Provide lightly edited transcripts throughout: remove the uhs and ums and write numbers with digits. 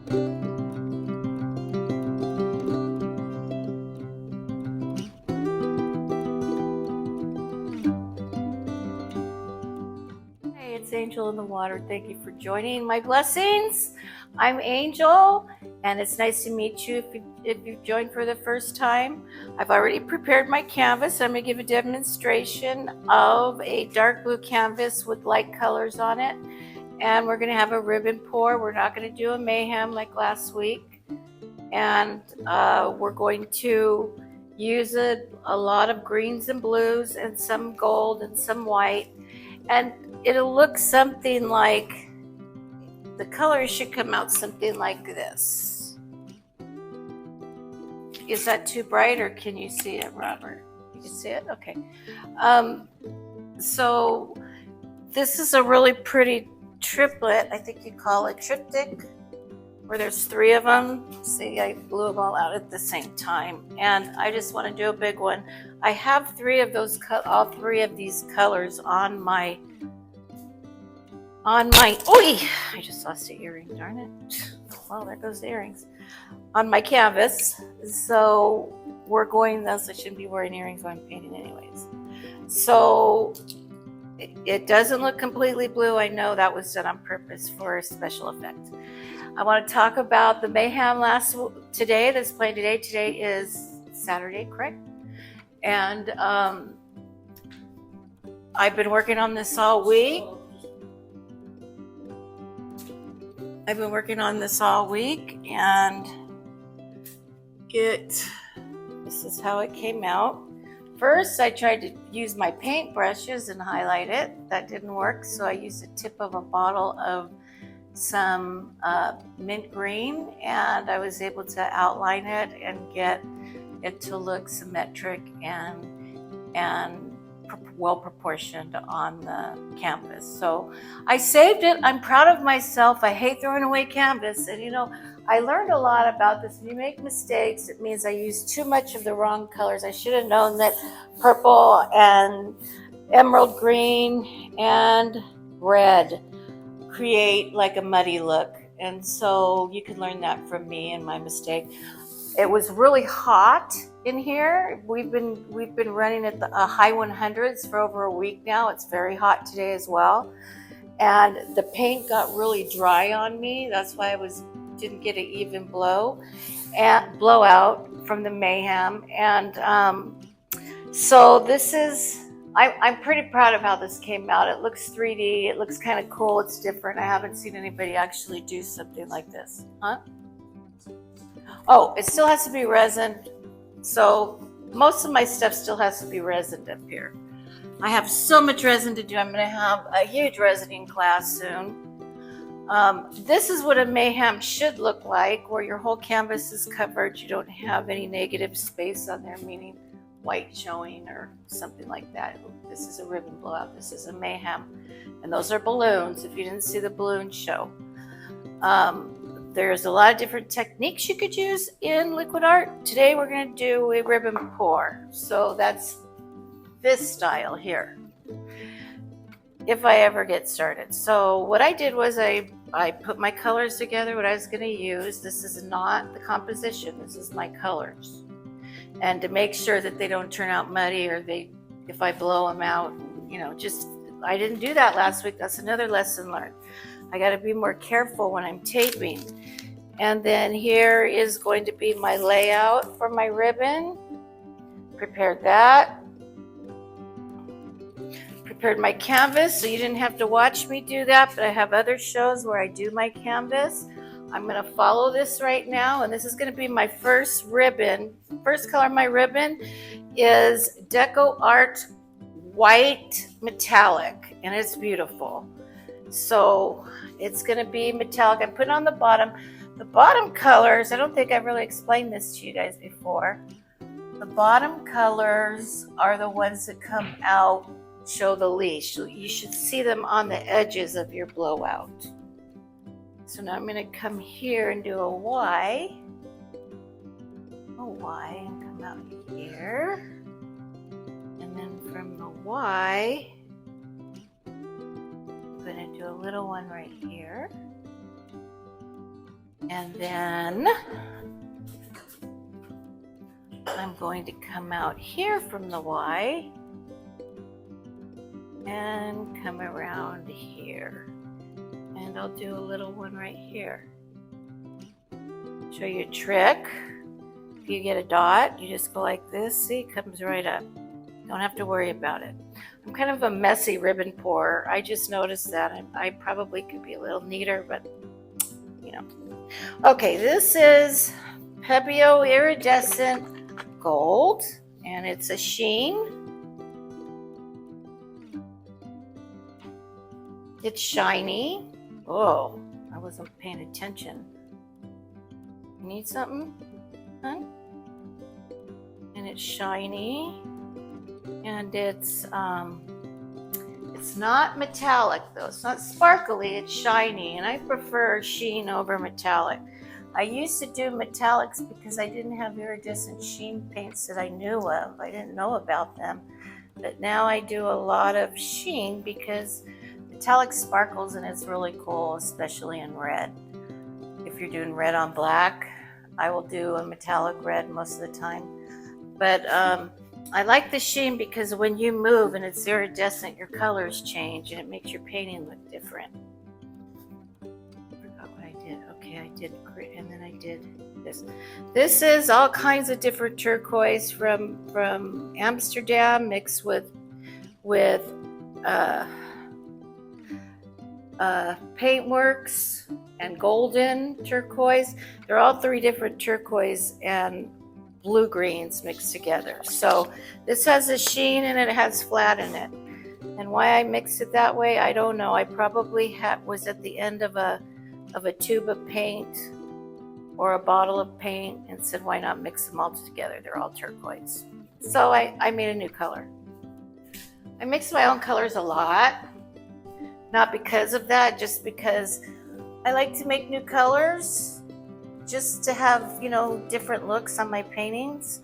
Hey, it's Angel in the Water. Thank you for joining my blessings. I'm Angel, and it's nice to meet you if you've joined for the first time. I've already prepared my canvas. I'm going to give a demonstration of a dark blue canvas with light colors on it. And we're going to have a ribbon pour. We're not going to do a mayhem like last week. And we're going to use a lot of greens and blues and some gold and some white. And it'll look something like, the colors should come out something like this. Is that too bright, or can you see it, Robert? You can see it? Okay. So this is a really pretty triplet, I think you'd call it triptych, where there's 3 of them. See, I blew them all out at the same time, and I just want to do a big one. I have all 3 of these colors on my, oi, I just lost the earring, darn it. Well, there goes the earrings. On my canvas. So we're going, thus I shouldn't be wearing earrings when I'm painting anyways. So it doesn't look completely blue. I know that was done on purpose for a special effect. I want to talk about the Mehem today, that's playing today. Today is Saturday, correct? And I've been working on this all week. And this is how it came out. First, I tried to use my paint brushes and highlight it. That didn't work, so I used the tip of a bottle of some mint green, and I was able to outline it and get it to look symmetric and well proportioned on the canvas. So I saved it. I'm proud of myself. I hate throwing away canvas, and you know, I learned a lot about this. When you make mistakes, it means I used too much of the wrong colors. I should have known that purple and emerald green and red create like a muddy look, and so you can learn that from me and my mistake. It was really hot in here. We've been running at the high 100s for over a week now. It's very hot today as well, and the paint got really dry on me. That's why I didn't get an even blowout from the Mehem. And so this is, I'm pretty proud of how this came out. It looks 3D. It looks kind of cool. It's different. I haven't seen anybody actually do something like this. Huh? Oh, it still has to be resin. So most of my stuff still has to be resined up here. I have so much resin to do. I'm going to have a huge resining class soon. This is what a Mehem should look like, where your whole canvas is covered. You don't have any negative space on there, meaning white showing or something like that. This is a ribbon blowout. This is a Mehem. And those are balloons, if you didn't see the balloon show. There's a lot of different techniques you could use in liquid art. Today we're going to do a ribbon pour. So that's this style here, if I ever get started. So what I did was I put my colors together, what I was going to use. This is not the composition. This is my colors. And to make sure that they don't turn out muddy, or if I blow them out, you know, I didn't do that last week. That's another lesson learned. I got to be more careful when I'm taping. And then here is going to be my layout for my ribbon. Prepared that. Prepared my canvas, so you didn't have to watch me do that, but I have other shows where I do my canvas. I'm going to follow this right now, and this is going to be my first ribbon. First color of my ribbon is Deco Art White Metallic, and it's beautiful. So it's going to be metallic. I put it on the bottom. The bottom colors, I don't think I've really explained this to you guys before. The bottom colors are the ones that come out, show the leash. So you should see them on the edges of your blowout. So now I'm going to come here and do a Y, and come out here. And then from the Y, I'm going to do a little one right here. And then I'm going to come out here from the Y and come around here. And I'll do a little one right here. Show you a trick. If you get a dot, you just go like this. See, it comes right up. Don't have to worry about it. I'm kind of a messy ribbon pourer. I just noticed that. I probably could be a little neater, but you know. Okay, this is Pebeo Iridescent Gold, and it's a sheen. It's shiny. Oh, I wasn't paying attention. You need something, huh? And it's shiny, and it's not metallic though. It's not sparkly. It's shiny, and I prefer sheen over metallic. I used to do metallics because I didn't have iridescent sheen paints that I knew of. I didn't know about them, but now I do a lot of sheen because metallic sparkles and it's really cool, especially in red. If you're doing red on black, I will do a metallic red most of the time. But I like the sheen because when you move and it's iridescent, your colors change and it makes your painting look different. I forgot what I did. Okay, I did, and then I did this. This is all kinds of different turquoise from Amsterdam mixed with Paintworks and golden turquoise. They're all three different turquoise and blue greens mixed together. So this has a sheen and it has flat in it. And why I mixed it that way, I don't know. I probably was at the end of a tube of paint or a bottle of paint and said, why not mix them all together? They're all turquoise. So I made a new color. I mix my own colors a lot. Not because of that, just because I like to make new colors, just to have, you know, different looks on my paintings.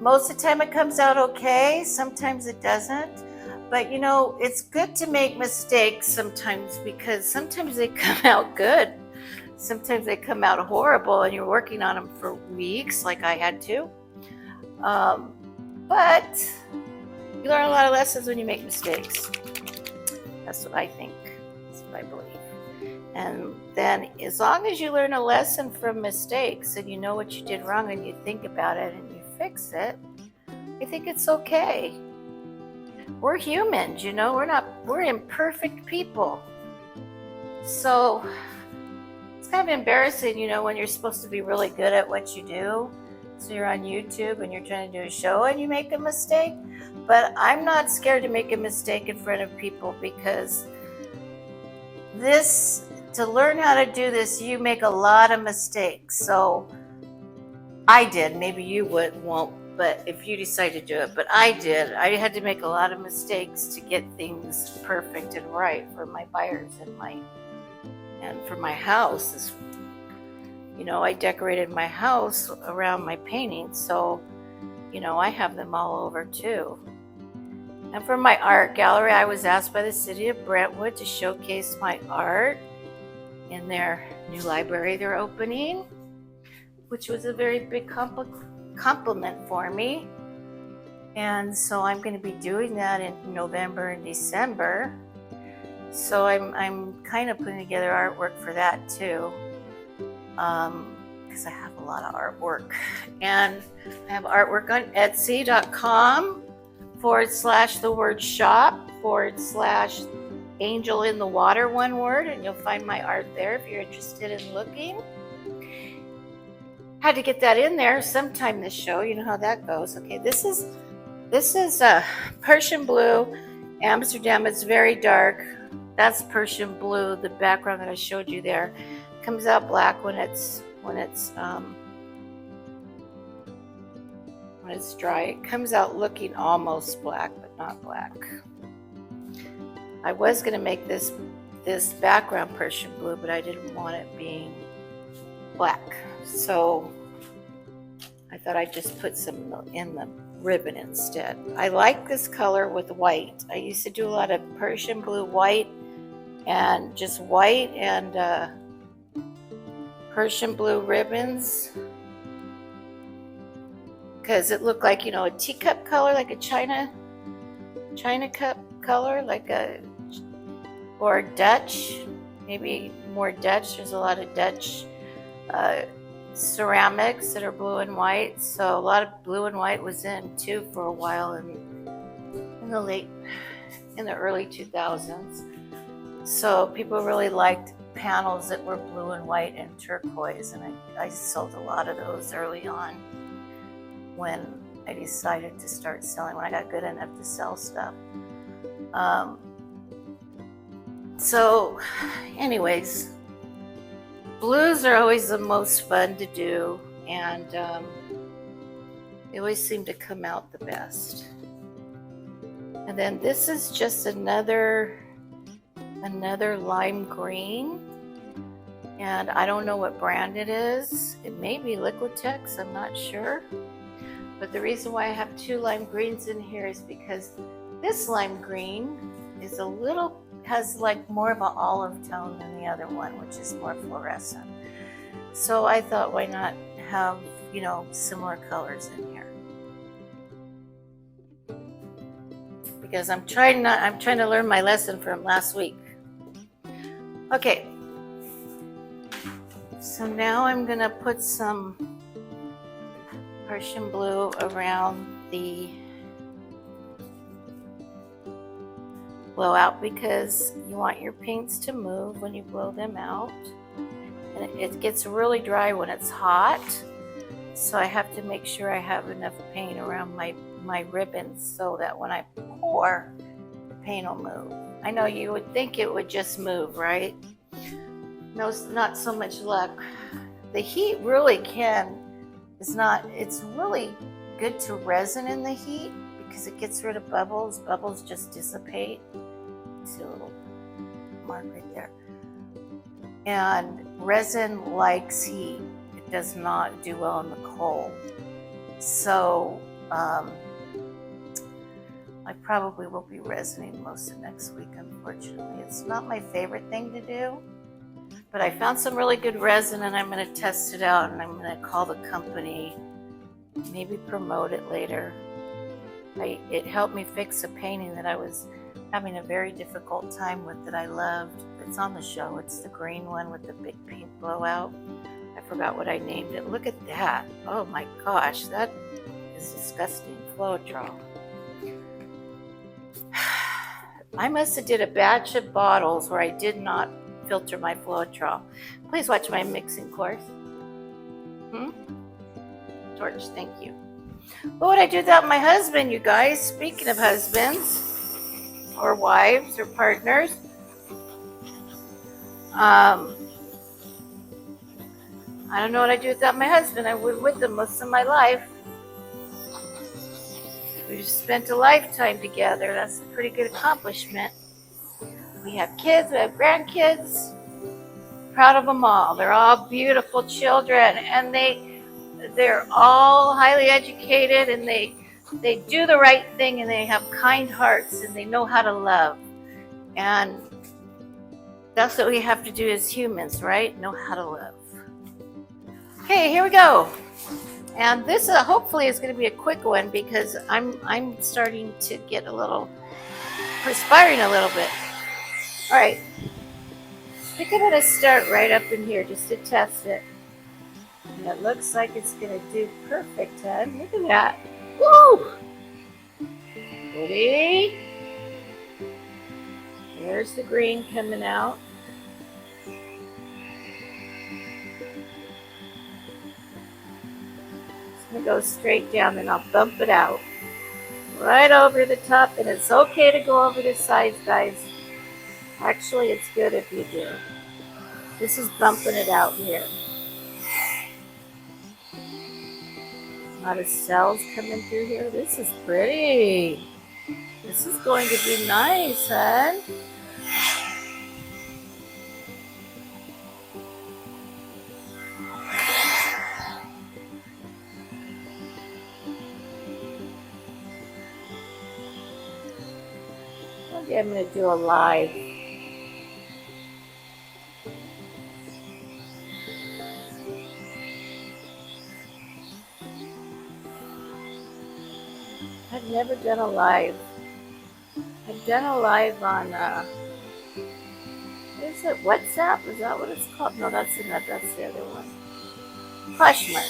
Most of the time it comes out okay, sometimes it doesn't. But you know, it's good to make mistakes sometimes because sometimes they come out good. Sometimes they come out horrible and you're working on them for weeks like I had to. But you learn a lot of lessons when you make mistakes. That's what I think. That's what I believe. And then as long as you learn a lesson from mistakes and you know what you did wrong and you think about it and you fix it, I think it's okay. We're humans, you know, we're imperfect people. So it's kind of embarrassing, you know, when you're supposed to be really good at what you do. So you're on YouTube and you're trying to do a show and you make a mistake. But I'm not scared to make a mistake in front of people because to learn how to do this, you make a lot of mistakes. So I did, maybe you won't, but if you decide to do it, but I did. I had to make a lot of mistakes to get things perfect and right for my buyers and for my house. You know, I decorated my house around my paintings, so, you know, I have them all over too. And for my art gallery, I was asked by the city of Brentwood to showcase my art in their new library they're opening, which was a very big compliment for me. And so I'm going to be doing that in November and December. So I'm kind of putting together artwork for that too, because I have a lot of artwork. And I have artwork on Etsy.com/the-word-shop/Angelinthewater, one word, and you'll find my art there if you're interested in looking. Had to get that in there sometime this show. You know how that goes. Okay, this is Prussian blue, Amsterdam. It's very dark. That's Prussian blue. The background that I showed you there comes out black when it's dry. It comes out looking almost black, but not black. I was going to make this background Prussian blue, but I didn't want it being black. So I thought I'd just put some in the ribbon instead. I like this color with white. I used to do a lot of Prussian blue white and just white and Persian blue ribbons because it looked like, you know, a teacup color, like a china cup color, like or Dutch, maybe more Dutch. There's a lot of Dutch ceramics that are blue and white, so a lot of blue and white was in too for a while in the early 2000s. So people really liked panels that were blue and white and turquoise, and I sold a lot of those early on when I decided to start selling, when I got good enough to sell stuff. So anyways, blues are always the most fun to do, and they always seem to come out the best. And then this is just another lime green, and I don't know what brand it is. It may be Liquitex, I'm not sure. But the reason why I have two lime greens in here is because this lime green is has like more of an olive tone than the other one, which is more fluorescent. So I thought, why not have, you know, similar colors in here? Because I'm trying to learn my lesson from last week. Okay. So now I'm gonna put some Prussian blue around the blowout, because you want your paints to move when you blow them out. And it gets really dry when it's hot, so I have to make sure I have enough paint around my ribbons so that when I pour, the paint will move. I know you would think it would just move, right? No, it's not so much luck. The heat really it's really good to resin in the heat because it gets rid of bubbles. Bubbles just dissipate. See a little mark right there. And resin likes heat. It does not do well in the cold. So I probably will be resining most of next week, unfortunately. It's not my favorite thing to do, but I found some really good resin and I'm going to test it out, and I'm going to call the company, maybe promote it later. It helped me fix a painting that I was having a very difficult time with that I loved. It's on the show. It's the green one with the big paint blowout. I forgot what I named it. Look at that. Oh my gosh, that is disgusting. Floetrol. I must have did a batch of bottles where I did not filter my Floetrol. Please watch my mixing course. Torch, thank you. What would I do without my husband, you guys? Speaking of husbands, or wives, or partners, I don't know what I'd do without my husband. I was with him most of my life. We've spent a lifetime together. That's a pretty good accomplishment. We have kids, we have grandkids. Proud of them all. They're all beautiful children, and they're all highly educated, and they do the right thing, and they have kind hearts, and they know how to love. And that's what we have to do as humans, right? Know how to love. Okay, here we go. And this hopefully is going to be a quick one because I'm starting to get perspiring a little bit. All right, I think I'm going to start right up in here just to test it. And it looks like it's going to do perfect, Ted. Look at that. Woo! Ready? There's the green coming out. It's going to go straight down, and I'll bump it out. Right over the top, and it's okay to go over the sides, guys. Actually, it's good if you do. This is bumping it out here. A lot of cells coming through here. This is pretty. This is going to be nice, huh? Okay, I'm going to do a live. I've never done a live. I've done a live on, what is it, WhatsApp? Is that what it's called? No, that's the other one. Prussian.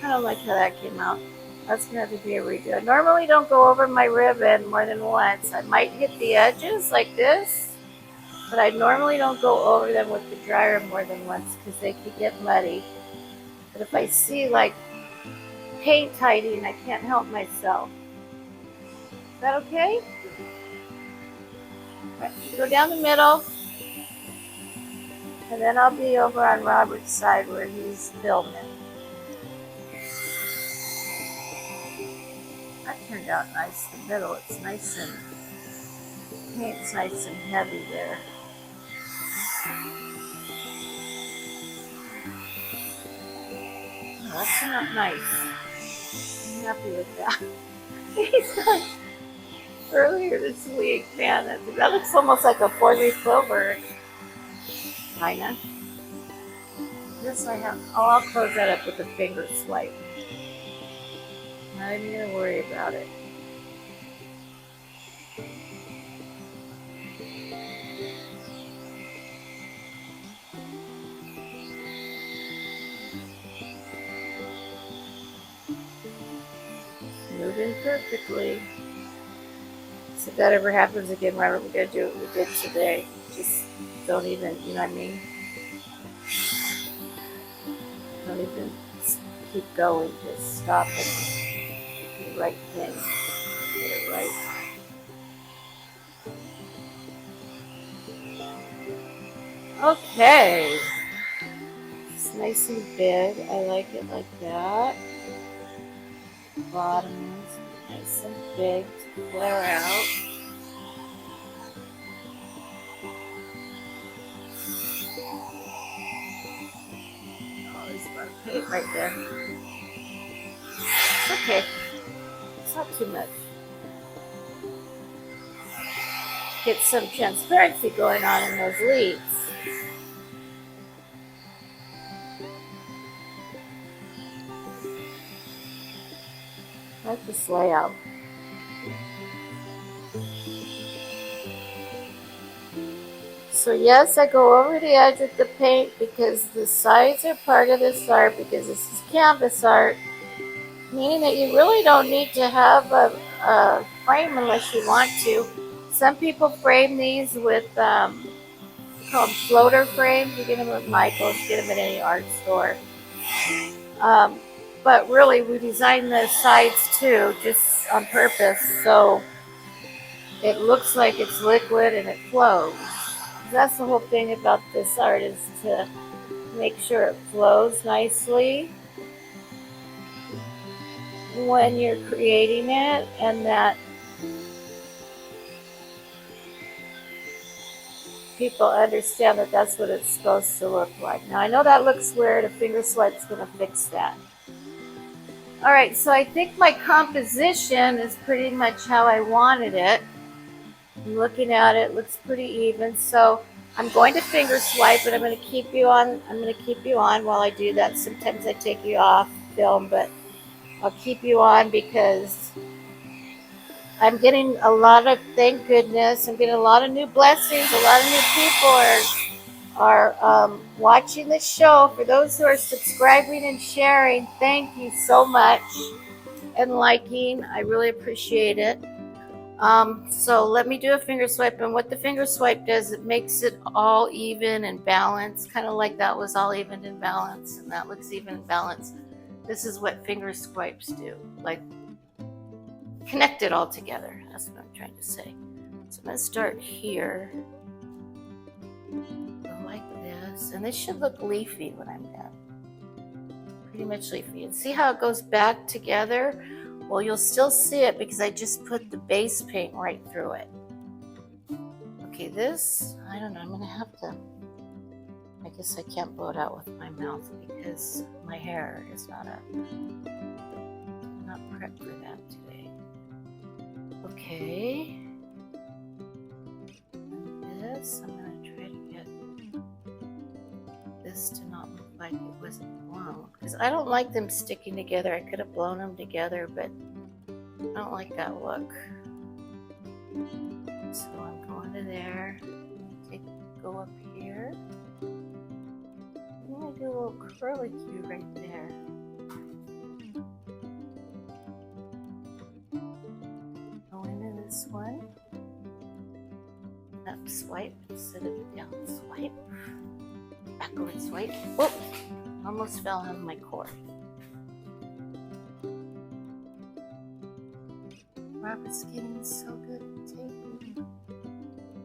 I don't like how that came out. That's going to have to be a redo. I normally don't go over my ribbon more than once. I might hit the edges like this, but I normally don't go over them with the dryer more than once because they could get muddy. But if I see like paint hiding, I can't help myself. Is that okay? Right, go down the middle, and then I'll be over on Robert's side where he's filming. That turned out nice. The middle, it's nice and paint's nice and heavy there. Oh, that's not nice. I'm happy with that. He's like, earlier this week, man, that looks almost like a 4-leaf clover. Kinda. This I have. Oh, I'll close that up with a finger swipe. Not even gonna worry about it. Moving perfectly. So if that ever happens again, Robert, we're gonna do what we did today. Just don't even, you know what I mean? Don't even keep going. Just stop and do the right thing. Get it right. Okay. It's nice and big. I like it like that. Bottom is nice and big to flare out. Oh, there's a lot of paint right there. Okay, it's not too much. Get some transparency going on in those leaves. I like this layout. So yes, I go over the edge with the paint because the sides are part of this art, because this is canvas art, meaning that you really don't need to have a frame unless you want to. Some people frame these with, call them floater frames. You get them at Michael's, get them at any art store. But really, we designed the sides too, just on purpose, so it looks like it's liquid and it flows. That's the whole thing about this art, is to make sure it flows nicely when you're creating it, and that people understand that that's what it's supposed to look like. Now I know that looks weird. A finger swipe's going to fix that. All right, so I think my composition is pretty much how I wanted it. I'm looking at it, looks pretty even. So I'm going to finger swipe, and I'm going to keep you on. I'm going to keep you on while I do that. Sometimes I take you off film, but I'll keep you on because I'm getting a lot of, thank goodness, I'm getting a lot of new blessings. A lot of new people are watching the show. For those who are subscribing and sharing, thank you so much, and liking. I really appreciate it. So let me do a finger swipe, and what the finger swipe does, it makes it all even and balanced, kind of like that was all even and balanced, and that looks even and balanced. This is what finger swipes do, like connect it all together. That's what I'm trying to say. So I'm going to start here, like this, and this should look leafy when I'm done. Pretty much leafy. And see how it goes back together? Well, you'll still see it because I just put the base paint right through it. Okay, this, I don't know, I'm going to have to, I guess I can't blow it out with my mouth because my hair is not prepped for that today. Okay. And this, I'm going to try to get like it wasn't blown. Because I don't like them sticking together. I could have blown them together, but I don't like that look. So I'm going to there. I'm going to go up here. I'm going to do a little curlicue right there. Go into this one. Up swipe instead of down swipe. Backward swipe. Whoop! Almost fell on my cord. Robert's getting so good at taping.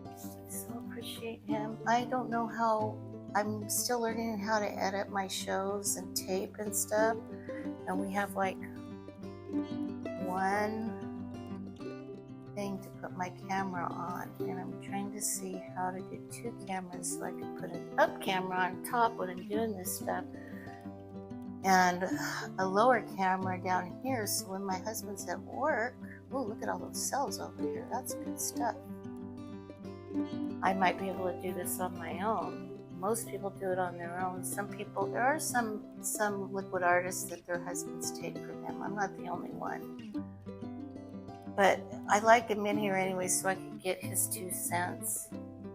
I so appreciate him. I don't know how, I'm still learning how to edit my shows and tape and stuff. And we have like one thing to put my camera on. And I'm trying to see how to do two cameras so I can put an up camera on top when I'm doing this stuff. And a lower camera down here so when my husband's at work, oh, look at all those cells over here. That's good stuff. I might be able to do this on my own. Most people do it on their own. Some people, there are some liquid artists that their husbands tape for them. I'm not the only one. But I like him in here anyway so I can get his 2 cents.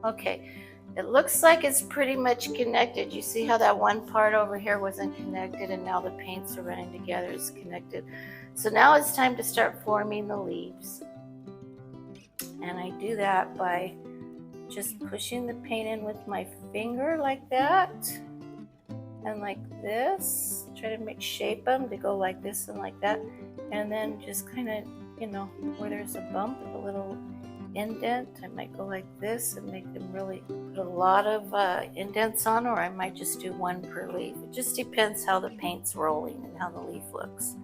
Okay, it looks like it's pretty much connected. You see how that one part over here wasn't connected and now the paints are running together, it's connected. So now it's time to start forming the leaves. And I do that by just pushing the paint in with my finger like that. And like this. Try to shape them to go like this and like that. And then just kind of, you know, where there's a bump, a little indent, I might go like this and make them really put a lot of indents on, or I might just do one per leaf. It just depends how the paint's rolling and how the leaf looks.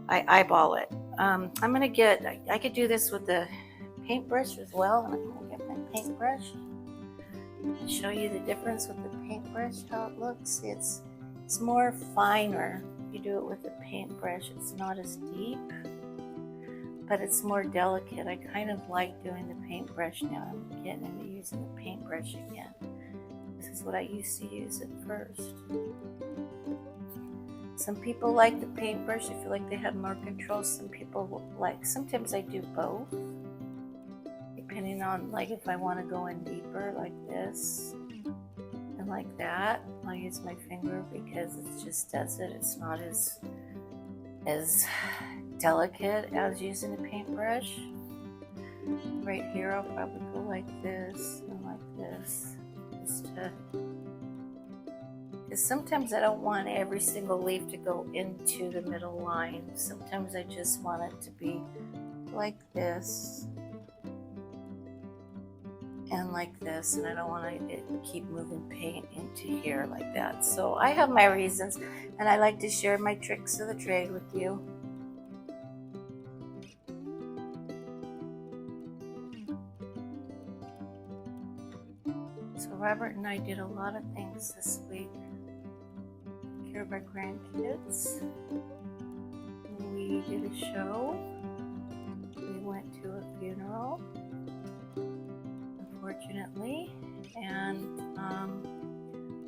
I eyeball it. I'm gonna get, I could do this with the paintbrush as well. I'm gonna get my paintbrush and show you the difference with the paintbrush, how it looks. It's more finer. You do it with the paintbrush, it's not as deep, but it's more delicate. I kind of like doing the paintbrush now. I'm getting into using the paintbrush again. This is what I used to use at first. Some people like the paintbrush. I feel like they have more control. Some people like, sometimes I do both. Depending on, like, if I want to go in deeper like this and like that, I'll use my finger because it just does it. It's not as delicate as using a paintbrush. Right here I'll probably go like this and like this, just to, because sometimes I don't want every single leaf to go into the middle line. Sometimes I just want it to be like this and like this, and I don't want to keep moving paint into here like that. So I have my reasons, and I like to share my tricks of the trade with you. So Robert and I did a lot of things this week. Took care of our grandkids. We did a show. We went to a funeral, unfortunately, and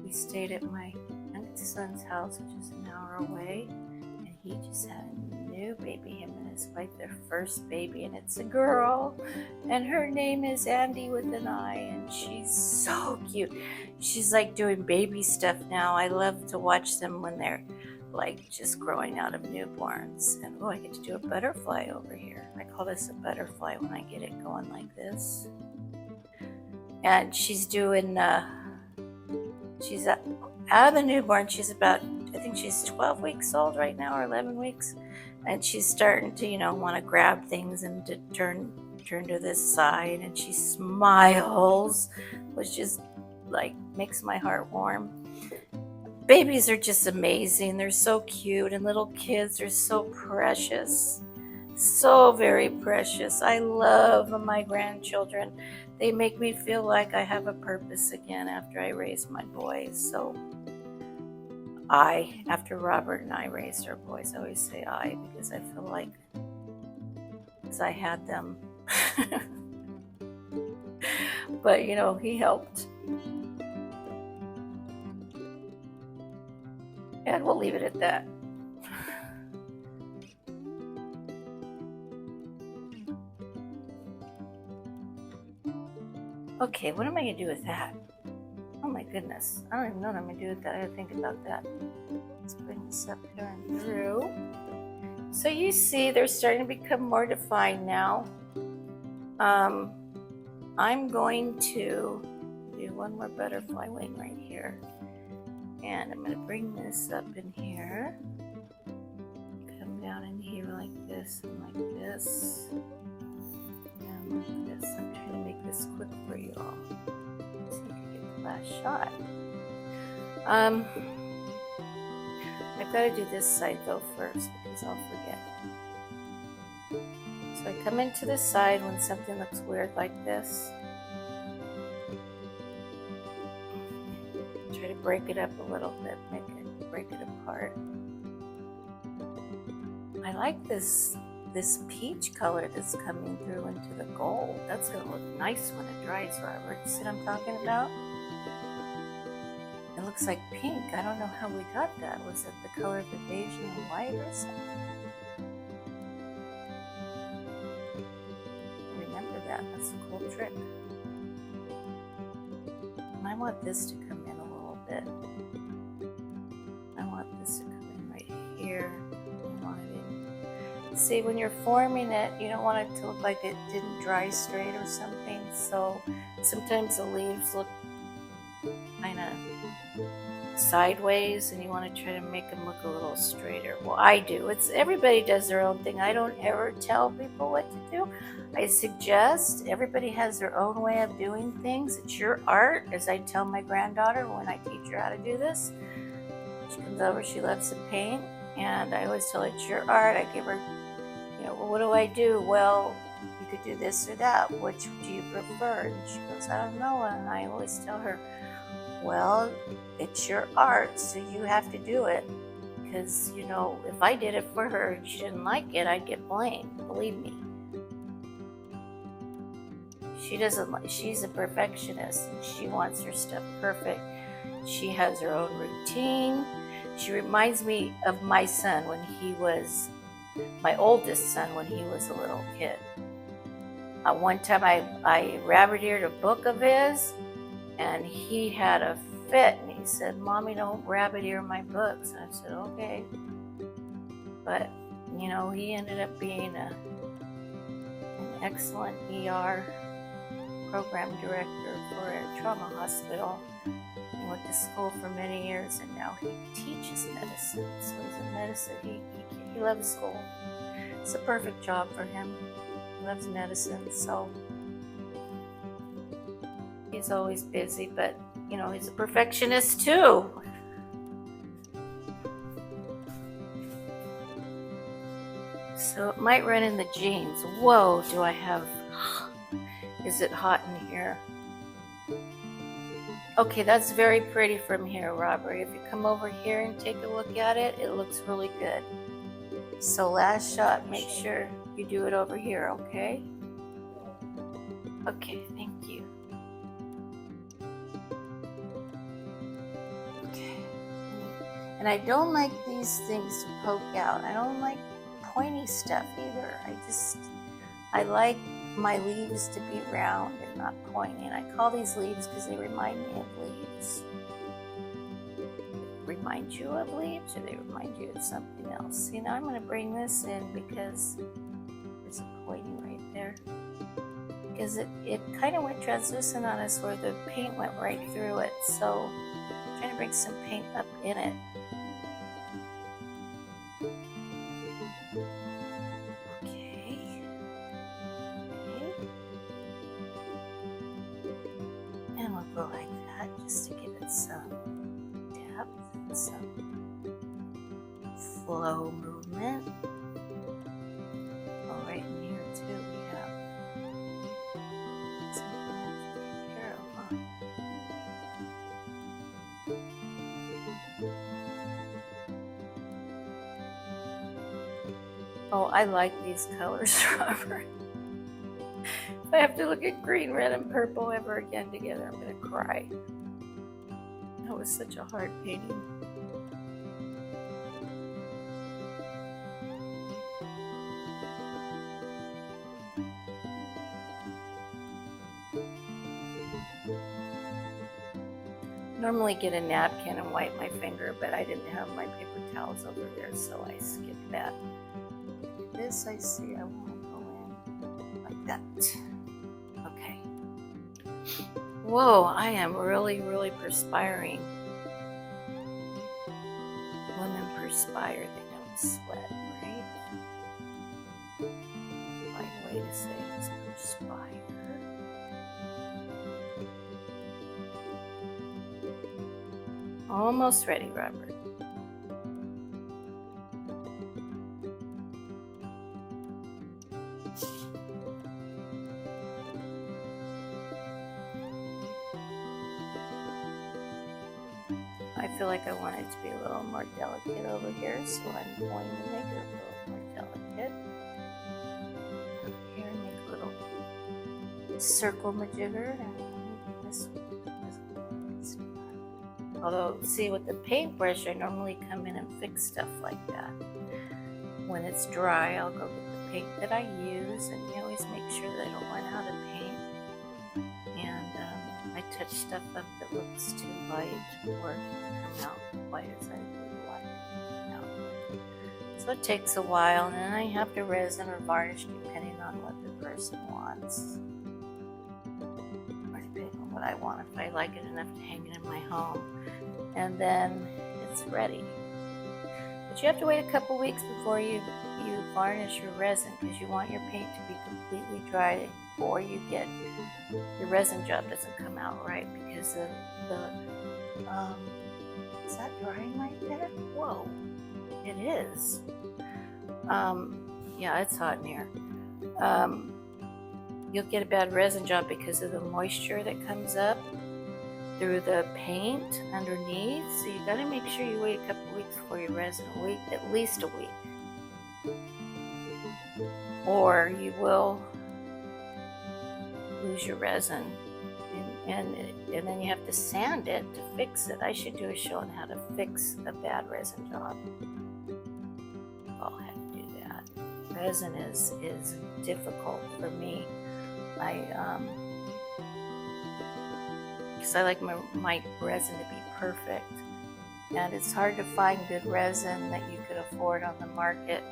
we stayed at my youngest son's house, which is an hour away, and he just had a new baby, him and his wife, their first baby, and it's a girl, and her name is Andy with an I, and she's so cute. She's like doing baby stuff now. I love to watch them when they're like just growing out of newborns. And oh, I get to do a butterfly over here. I call this a butterfly when I get it going like this. And she's doing, she's out of the newborn. She's about, I think she's 12 weeks old right now, or 11 weeks. And she's starting to, you know, want to grab things and to turn to this side. And she smiles, which just like makes my heart warm. Babies are just amazing. They're so cute, and little kids are so precious. So very precious. I love my grandchildren. They make me feel like I have a purpose again after I raise my boys. So after Robert and I raised our boys, I always say I, because I feel like, because I had them. But, you know, he helped. And we'll leave it at that. Okay, what am I gonna do with that? Oh my goodness, I don't even know what I'm gonna do with that. I gotta think about that. Let's bring this up here and through. So you see they're starting to become more defined now. I'm going to do one more butterfly wing right here. And I'm gonna bring this up in here. Come down in here like this and like this. And like this. I'm trying to make this quick for you all. So you can get the last shot. I've got to do this side though first because I'll forget. So I come into the side when something looks weird like this. Try to break it up a little bit, break it apart. I like this peach color that's coming through into the gold. That's gonna look nice when it dries, Robert. You see what I'm talking about? It looks like pink. I don't know how we got that. Was it the color of the beige and the white or something? Remember that. That's a cool trick. And I want this to come in a little bit. I want this to come in right here. I want it in. See, when you're forming it, you don't want it to look like it didn't dry straight or something. So sometimes the leaves look kind of sideways and you want to try to make them look a little straighter. Well, I do. Everybody does their own thing. I don't ever tell people what to do. I suggest everybody has their own way of doing things. It's your art, as I tell my granddaughter when I teach her how to do this. She comes over, she loves to paint, and I always tell her it's your art. I give her, well, what do I do? Well, you could do this or that. Which do you prefer? And she goes, I don't know. And I always tell her, well, it's your art, so you have to do it. Because, if I did it for her and she didn't like it, I'd get blamed. Believe me. She's a perfectionist and she wants her stuff perfect. She has her own routine. She reminds me of my son my oldest son when he was a little kid. One time I rabbit-eared a book of his and he had a fit and he said, Mommy, don't rabbit ear my books. And I said, okay. But, he ended up being an excellent ER program director for a trauma hospital. He went to school for many years and now he teaches medicine. So he's in medicine. He loves school. It's a perfect job for him. He loves medicine, so he's always busy, but he's a perfectionist too. So it might run in the jeans. Whoa, do I have... Is it hot in here? Okay, that's very pretty from here, Robert. If you come over here and take a look at it, it looks really good. So last shot, make sure you do it over here, okay? Okay, thank you. Okay. And I don't like these things to poke out. I don't like pointy stuff either. I like my leaves to be round and not pointy. And I call these leaves because they remind me of leaves. Remind you of leaves or they remind you of something else? See, now I'm going to bring this in because there's a pointing right there. Because it kind of went translucent on us where the paint went right through it. So I'm trying to bring some paint up in it. And we'll go like that just to give it some depth, some flow movement. Oh, right in here too we have something I have to take care of, huh? Oh, I like these colors, Robert. If I have to look at green, red, and purple ever again together, I'm going to cry. That was such a hard painting. normally get a napkin and wipe my finger, but I didn't have my paper towels over there, so I skipped that. This I see I want to go in like that. Okay. Whoa, I am really, really perspiring. Women perspire, they don't sweat, right? Right way to say it's perspire. Almost ready, Robert. I feel like I want it to be a little more delicate over here, so I'm going to make it a little more delicate. Here, make a little circle majigger. This one. Although, see, with the paintbrush, I normally come in and fix stuff like that. When it's dry, I'll go get the paint that I use, and you always make sure that I don't run out of paint. And I touch stuff up that looks too light, or it can come out quite as I would like it to come out. So it takes a while, and then I have to resin or varnish depending on what the person wants. Or depending on what I want, if I like it enough to hang it in my home. And then it's ready. But you have to wait a couple weeks before you varnish your resin, because you want your paint to be completely dry before you get your resin job doesn't come out right, because of the is that drying right there? Whoa, it is. Yeah, it's hot in here. You'll get a bad resin job because of the moisture that comes up through the paint underneath. So you got to make sure you wait a couple weeks before your resin, at least a week, or you will lose your resin, and then you have to sand it to fix it. I should do a show on how to fix a bad resin job. I'll have to do that. Resin is difficult for me. Because I like my resin to be perfect, and it's hard to find good resin that you could afford on the market.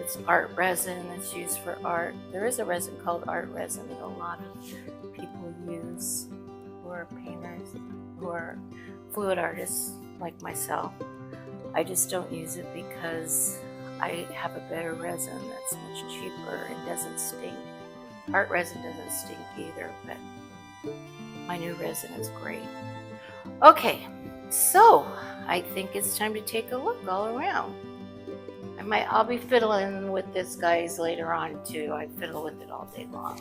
It's art resin that's used for art. There is a resin called art resin that a lot of people use who are painters, who are fluid artists like myself. I just don't use it because I have a better resin that's much cheaper and doesn't stink. Art resin doesn't stink either, but my new resin is great. Okay, so I think it's time to take a look all around. I'll be fiddling with this, guys, later on too. I fiddle with it all day long.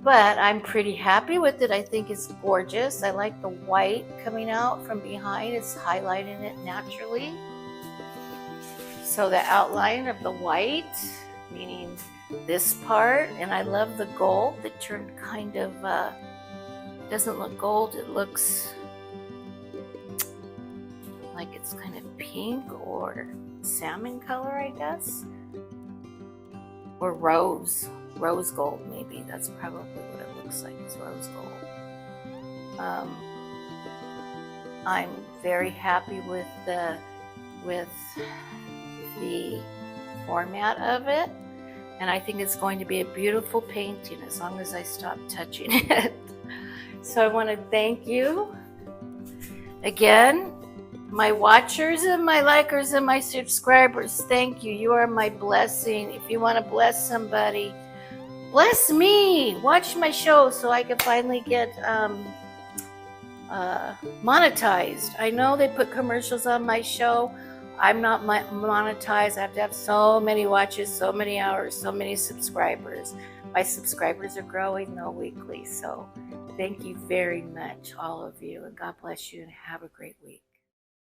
But I'm pretty happy with it. I think it's gorgeous. I like the white coming out from behind. It's highlighting it naturally. So the outline of the white, meaning this part, and I love the gold that turned kind of, doesn't look gold, it looks like it's kind of pink or salmon color, I guess, or rose gold maybe. That's probably what it looks like. It's rose gold. I'm very happy with the format of it, and I think it's going to be a beautiful painting as long as I stop touching it. So I want to thank you again, my watchers and my likers and my subscribers. Thank you. You are my blessing. If you want to bless somebody, bless me. Watch my show so I can finally get monetized. I know they put commercials on my show. I'm not monetized. I have to have so many watches, so many hours, so many subscribers. My subscribers are growing though weekly. So thank you very much, all of you, and God bless you, and have a great week.